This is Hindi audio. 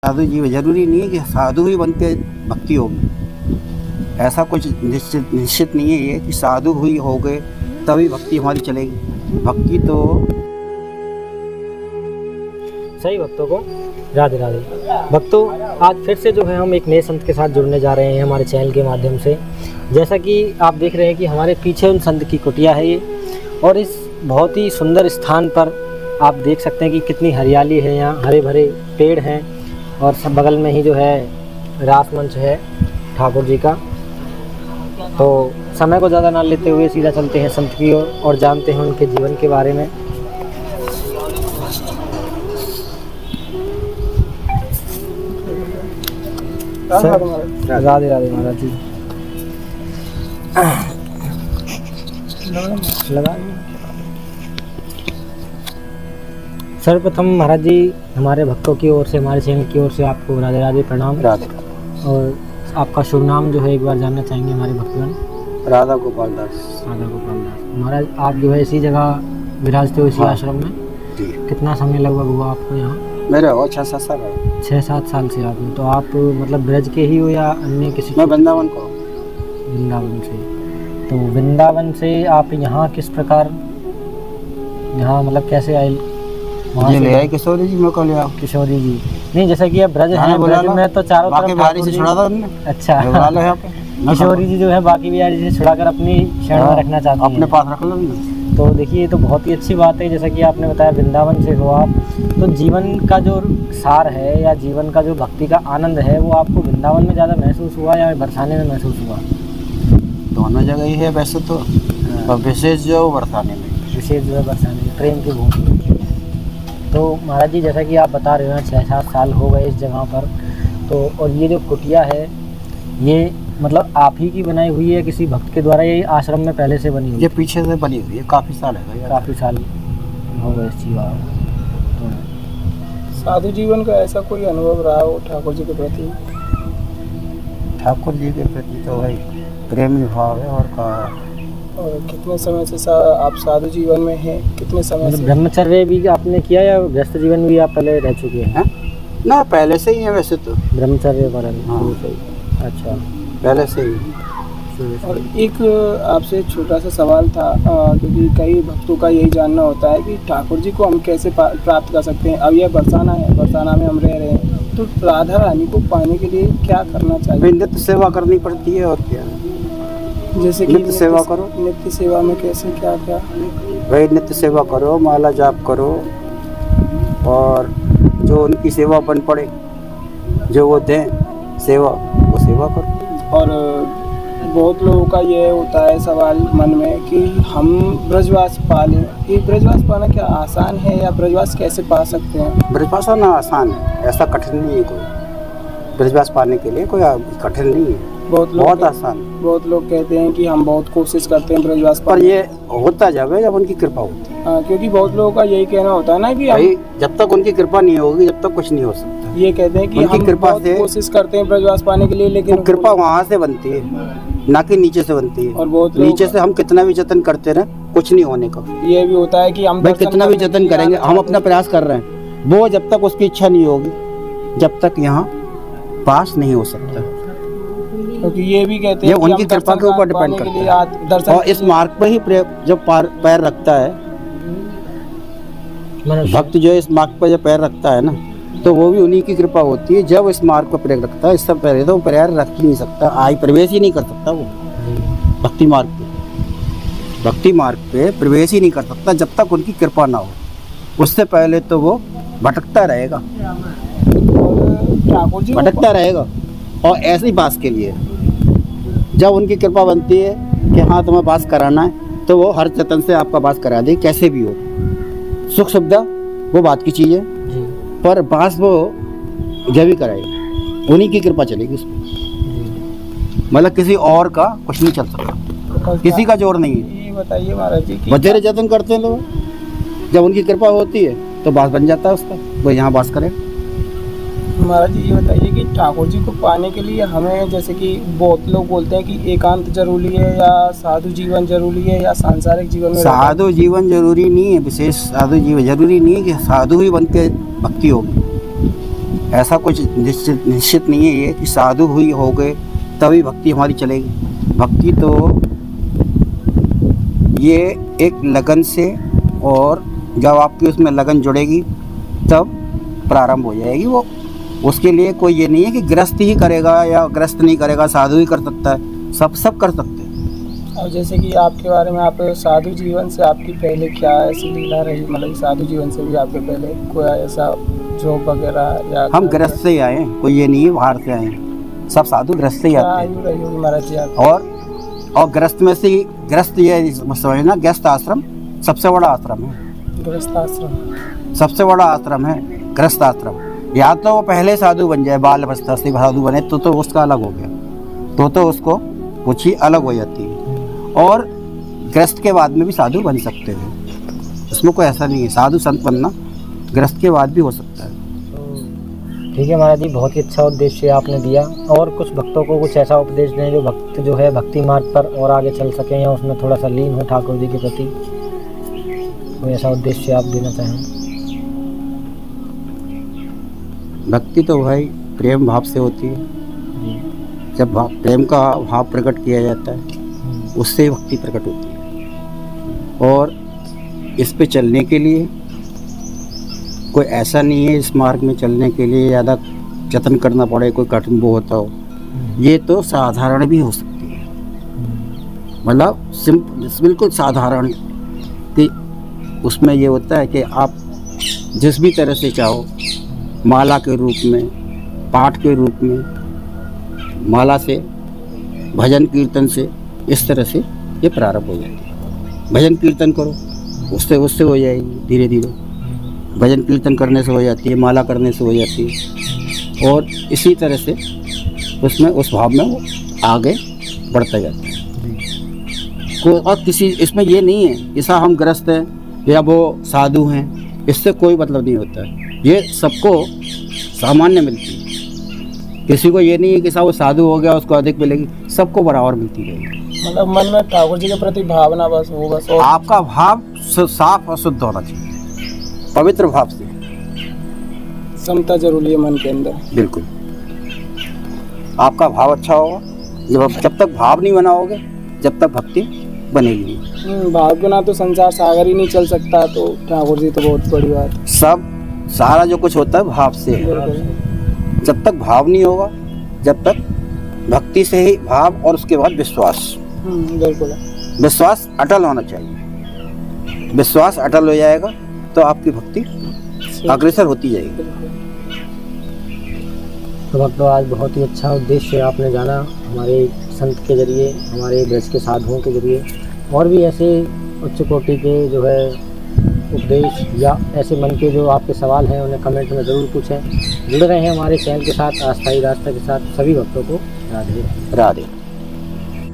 साधु जीवन जरूरी नहीं है कि साधु ही बन के भक्ति होगी। ऐसा कुछ निश्चित नहीं है ये कि साधु हुई हो गए तभी भक्ति हमारी चलेगी। भक्ति तो सही। भक्तों को राधे राधे। भक्तों, आज फिर से जो है हम एक नए संत के साथ जुड़ने जा रहे हैं हमारे चैनल के माध्यम से। जैसा कि आप देख रहे हैं कि हमारे पीछे उन संत की कुटिया है ये, और इस बहुत ही सुंदर स्थान पर आप देख सकते हैं कि कितनी हरियाली है। यहाँ हरे भरे पेड़ हैं और सब बगल में ही जो है रास मंच है ठाकुर जी का। तो समय को ज़्यादा ना लेते हुए सीधा चलते हैं संत की ओर और जानते हैं उनके जीवन के बारे में। राधे राधे महाराज जी। लगा सर्वप्रथम महाराज जी हमारे भक्तों की ओर से, हमारे चैनल की ओर से आपको राधे राधे प्रणाम। राधे। और आपका शुभ नाम जो है एक बार जानना चाहेंगे हमारे भक्तगण। राधा गोपाल दास। राधा गोपाल दास। महाराज आप जो है इसी जगह विराजते हो, इसी आश्रम में? जी। कितना समय लगभग हुआ आपको यहाँ? मेरे हो 6-7 साल है। 6-7 साल से आप? तो आप मतलब ब्रज के ही हो या अन्य किसी? मैं वृंदावन को। वृंदावन से। तो वृंदावन से आप यहाँ किस प्रकार, यहाँ मतलब कैसे आए? ये ले आए किशोरी जी, मैं को ले आओ। किशोरी जी नहीं, जैसा कि अब ब्रज है, ब्रज में तो चारों तरफ बाकी से छुड़ा दो उन्होंने। अच्छा। यहाँ पे किशोरी जी जो है बाकी बिहारी जी से छुड़ाकर अपनी शरण में रखना चाहते हैं, अपने पास रख लो ना। तो देखिए ये तो बहुत ही अच्छी बात है। जैसा कि आपने बताया वृंदावन से हो आप, तो जीवन का जो सार है या जीवन का जो भक्ति का आनंद है वो आपको वृंदावन में ज़्यादा महसूस हुआ या बरसाने में महसूस हुआ? दोनों जगह ही है वैसे तो, और विशेष जो बरसाने में। विशेष जो है बरसाने में, प्रेम की भूमि। तो महाराज जी जैसा कि आप बता रहे हो 6-7 साल हो गए इस जगह पर, तो और ये जो कुटिया है ये मतलब आप ही की बनाई हुई है किसी भक्त के द्वारा? ये आश्रम में पहले से बनी हुई? ये पीछे से बनी हुई है, काफ़ी साल है। काफ़ी साल हो गए इस चीज़। तो साधु जीवन का ऐसा कोई अनुभव रहा हो ठाकुर जी के प्रति? ठाकुर जी के प्रति तो भाई प्रेमी भाव है और का। और कितने समय से आप साधु जीवन में हैं? कितने समय से? ब्रह्मचर्य भी आपने किया या व्यस्त जीवन भी आप पहले रह चुके हैं? ना पहले से ही है वैसे तो ब्रह्मचर्य पालन। हाँ। अच्छा, पहले से ही। और एक आपसे छोटा सा सवाल था, क्योंकि कई भक्तों का यही जानना होता है कि ठाकुर जी को हम कैसे प्राप्त कर सकते हैं। अब यह बरसाना है, बरसाना में हम रह रहे हैं, तो राधा रानी को पाने के लिए क्या करना चाहिए? नित्य सेवा करनी पड़ती है और क्या। जैसे कि नित्य सेवा करो। नित्य सेवा में कैसे, क्या क्या? भाई नित्य सेवा करो, माला जाप करो, और जो उनकी सेवा बन पड़े, जो वो दें सेवा, वो सेवा करो। और बहुत लोगों का ये होता है सवाल मन में कि हम ब्रजवास पा लें। ये ब्रजवास पाना क्या आसान है, या ब्रजवास कैसे पा सकते हैं? ब्रजवास पाना आसान है, ऐसा कठिन नहीं है कोई। ब्रजवास पाने के लिए कोई कठिन नहीं है, बहुत आसान। बहुत लोग कहते हैं कि हम बहुत कोशिश करते हैं ब्रजवास पर ये होता जाए जब उनकी कृपा होती है। हाँ, क्योंकि बहुत लोगों का यही कहना होता है ना कि भाई जब तक उनकी कृपा नहीं होगी जब तक कुछ नहीं हो सकता। ये कहते हैं कि उनकी हम कृपा बहुत से कोशिश करते हैं ब्रजवास पाने के लिए, लेकिन कृपा वहाँ से बनती है, ना कि नीचे से बनती है। और बहुत नीचे से हम कितना भी जतन करते रहे कुछ नहीं होने का। ये भी होता है कि हम भाई कितना भी जतन करेंगे, हम अपना प्रयास कर रहे हैं, वो जब तक उसकी इच्छा नहीं होगी जब तक यहाँ पास नहीं हो सकता। क्योंकि ये भी कहते हैं ये उनकी कृपा के ऊपर डिपेंड करता है। और इस मार्ग पर ही जब पैर रखता है भक्त, जो इस मार्ग पर जब पैर रखता है ना, तो वो भी उन्हीं की कृपा होती है। जब इस मार्ग पर पैर रखता है, इससे पहले तो पैर रख ही नहीं सकता, प्रवेश ही नहीं कर सकता वो भक्ति मार्ग पे। भक्ति मार्ग पे प्रवेश ही नहीं कर सकता जब तक उनकी कृपा ना हो। उससे पहले तो वो भटकता रहेगा, भटकता रहेगा। और ऐसी बात के लिए जब उनकी कृपा बनती है कि हाँ तुम्हें बास कराना है, तो वो हर जतन से आपका बास करा दे, कैसे भी हो। सुख सुविधा वो बात की चीज़ है, पर बास वो जब भी कराएगी उन्हीं की कृपा चलेगी उसमें। मतलब किसी और का कुछ नहीं चल सकता, किसी का जोर नहीं है। ये बताइए महाराज जी, बतेरे जतन करते हैं लोग, जब उनकी कृपा होती है तो बास बन जाता है उसका, वो यहाँ बास करे। महाराज जी ये बताइए कि ठाकुर जी को पाने के लिए हमें, जैसे कि बहुत लोग बोलते हैं कि एकांत जरूरी है, या साधु जीवन जरूरी है, या सांसारिक जीवन में? साधु जीवन जरूरी नहीं है, विशेष साधु जीवन जरूरी नहीं है कि साधु ही बन के भक्ति होगी। ऐसा कुछ निश्चित नहीं है ये कि साधु हुई हो गए तभी भक्ति हमारी चलेगी। भक्ति तो ये एक लगन से, और जब आपकी उसमें लगन जुड़ेगी तब प्रारंभ हो जाएगी वो। उसके लिए कोई ये नहीं है कि गृहस्थ ही करेगा या गृहस्थ नहीं करेगा, साधु ही कर सकता है, सब कर सकते हैं। और जैसे कि आपके बारे में, आप साधु जीवन से आपकी पहले क्या ऐसी लीला रही, मतलब साधु जीवन से भी आपके पहले कोई ऐसा जॉब वगैरह या हम गृहस्थ से ही आए हैं, कोई ये नहीं है बाहर से आए हैं, सब साधु गृहस्थ से ही आते हैं। रही होगी महाराज जी आप? और गृहस्थ में से ही गृहस्थ ये समझना, गृहस्थ आश्रम सबसे बड़ा आश्रम है। गृहस्थ आश्रम सबसे बड़ा आश्रम है गृहस्थ आश्रम। या तो वो पहले साधु बन जाए, बाल अवस्था से साधु बने तो उसका अलग हो गया, तो उसको कुछ ही अलग हो जाती है। और गृहस्थ के बाद में भी साधु बन सकते हैं, इसमें कोई ऐसा नहीं है। साधु संत बनना गृहस्थ के बाद भी हो सकता है। ठीक है महाराज जी, बहुत ही अच्छा उद्देश्य आपने दिया। और कुछ भक्तों को कुछ ऐसा उपदेश दें जो भक्त जो है भक्ति मार्ग पर और आगे चल सकें या उसमें थोड़ा सा लीन हो ठाकुर जी के प्रति, कोई ऐसा उद्देश्य आप देना चाहें? भक्ति तो भाई प्रेम भाव से होती है। जब प्रेम का भाव प्रकट किया जाता है उससे भक्ति प्रकट होती है। और इस पे चलने के लिए कोई ऐसा नहीं है, इस मार्ग में चलने के लिए ज़्यादा जतन करना पड़े, कोई कठिन वो होता हो। ये तो साधारण भी हो सकती है, मतलब बिल्कुल साधारण, कि उसमें ये होता है कि आप जिस भी तरह से चाहो, माला के रूप में, पाठ के रूप में, माला से, भजन कीर्तन से, इस तरह से ये प्रारंभ हो जाती है। भजन कीर्तन करो, उससे हो जाएगी धीरे धीरे। भजन कीर्तन करने से हो जाती है, माला करने से हो जाती है, और इसी तरह से उसमें उस भाव में वो आगे बढ़ता जाता है। और किसी इसमें ये नहीं है कि सा हम गृहस्थ हैं या वो साधु हैं, इससे कोई मतलब नहीं होता है। ये सबको सामान्य मिलती है। किसी को ये नहीं है कि सा वो साधु हो गया उसको अधिक मिलेगी, सबको बराबर मिलती रहेगी। मतलब मन में ठाकुर जी के प्रति भावना बस हो, बस और आपका भाव साफ और शुद्ध होना चाहिए, पवित्र भाव से। समता जरूरी है मन के अंदर। बिल्कुल, आपका भाव अच्छा होगा। जब तक भाव नहीं बनाओगे जब तक भक्ति बनेगी नहीं। भाव के ना तो संसार सागर ही नहीं चल सकता, तो ठाकुर जी तो बहुत बड़ी बात है। सब सारा जो कुछ होता है भाव से है। जब तक भाव नहीं होगा, जब तक भक्ति से ही भाव, और उसके बाद विश्वास। बिल्कुल, विश्वास अटल होना चाहिए। विश्वास अटल हो जाएगा तो आपकी भक्ति अग्रसर होती जाएगी। तो भक्तों, आज बहुत ही अच्छा उद्देश्य आपने जाना हमारे संत के जरिए, हमारे ब्रज के साधुओं के जरिए। और भी ऐसे उच्च कोटि के जो है उपदेश या ऐसे मन के जो आपके सवाल हैं उन्हें कमेंट में ज़रूर पूछें। जुड़े रहें हमारे चैनल के साथ, अस्थायी रास्ता के साथ। सभी भक्तों को राधे राधे।